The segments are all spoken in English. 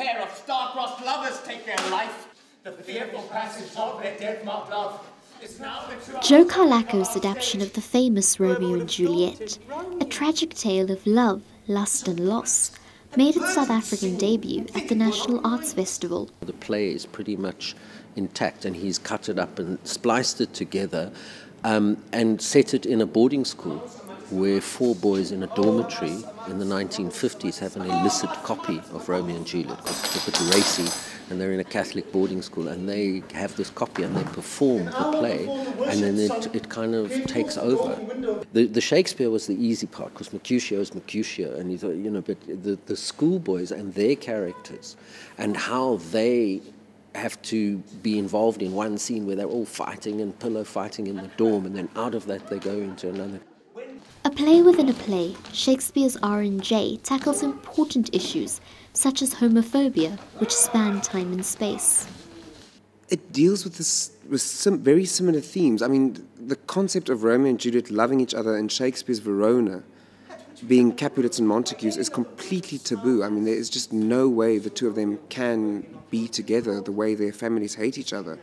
pair of star-crossed lovers take their life. The fearful passage of their death-marked love is now the true... Joe Carlaco's adaptation of the famous Romeo and Juliet, a tragic tale of love, lust and loss, made its South African debut at the National Arts Festival. The play is pretty much intact, and he's cut it up and spliced it together and set it in a boarding school where 4 boys in a dormitory in the 1950s have an illicit copy of Romeo and Juliet because it's a bit racy, and they're in a Catholic boarding school and they have this copy and they perform the play, and then it kind of takes over. The Shakespeare was the easy part because Mercutio is Mercutio, and but the schoolboys and their characters and how they have to be involved in one scene where they're all fighting and pillow fighting in the dorm, and then out of that they go into another. A play within a play, Shakespeare's R&J tackles important issues such as homophobia, which span time and space. It deals with some very similar themes. I mean, the concept of Romeo and Juliet loving each other in Shakespeare's Verona, being Capulets and Montagues, is completely taboo. I mean, there is just no way the two of them can be together the way their families hate each other.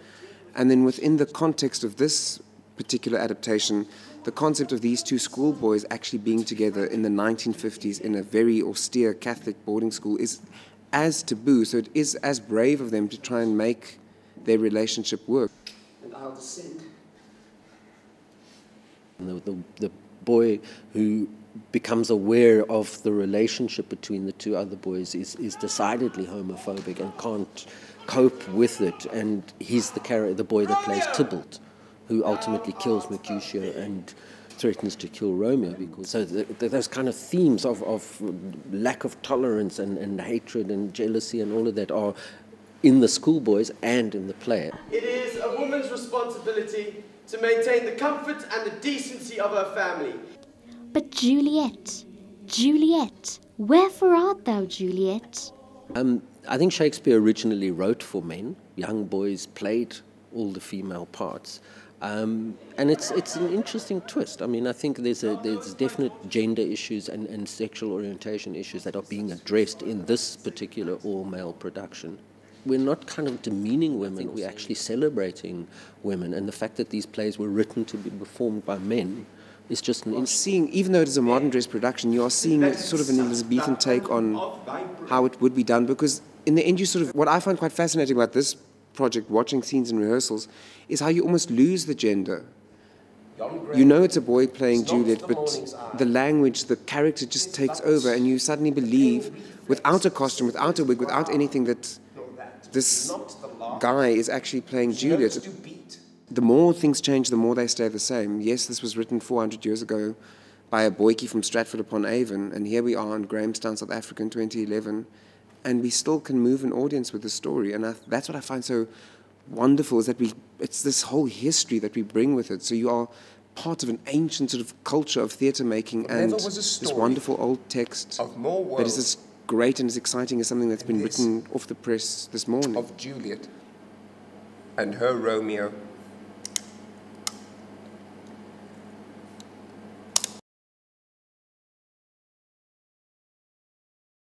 And then within the context of this particular adaptation, the concept of these two schoolboys actually being together in the 1950s in a very austere Catholic boarding school is as taboo, so it is as brave of them to try and make their relationship work. And I'll descend. The boy who becomes aware of the relationship between the two other boys is decidedly homophobic and can't cope with it, and he's the boy that plays Tybalt, who ultimately kills Mercutio and threatens to kill Romeo. So those kind of themes of lack of tolerance and hatred and jealousy and all of that are in the schoolboys and in the play. It is a woman's responsibility to maintain the comfort and the decency of her family. But Juliet, Juliet, wherefore art thou, Juliet? I think Shakespeare originally wrote for men. Young boys played all the female parts. And it's an interesting twist. I mean, I think there's definite gender issues and sexual orientation issues that are being addressed in this particular all-male production. We're not kind of demeaning women, we're actually celebrating women, and the fact that these plays were written to be performed by men is just an seeing, even though it is a modern dress production, you are seeing sort of an Elizabethan take on how it would be done, because in the end you sort of, what I find quite fascinating about this project, watching scenes and rehearsals, is how you almost lose the gender. You know it's a boy playing Juliet, but the language, the character just takes over, and you suddenly believe, without a costume, without a wig, without anything, that this guy is actually playing Juliet. The more things change, the more they stay the same. Yes, this was written 400 years ago by a boykie from Stratford-upon-Avon, and here we are in Grahamstown, South Africa in 2011, and we still can move an audience with the story. And that's what I find so wonderful, is that it's this whole history that we bring with it. So you are part of an ancient sort of culture of theatre making, and this wonderful old text that is as great and as exciting as something that's been written off the press this morning. Of Juliet and her Romeo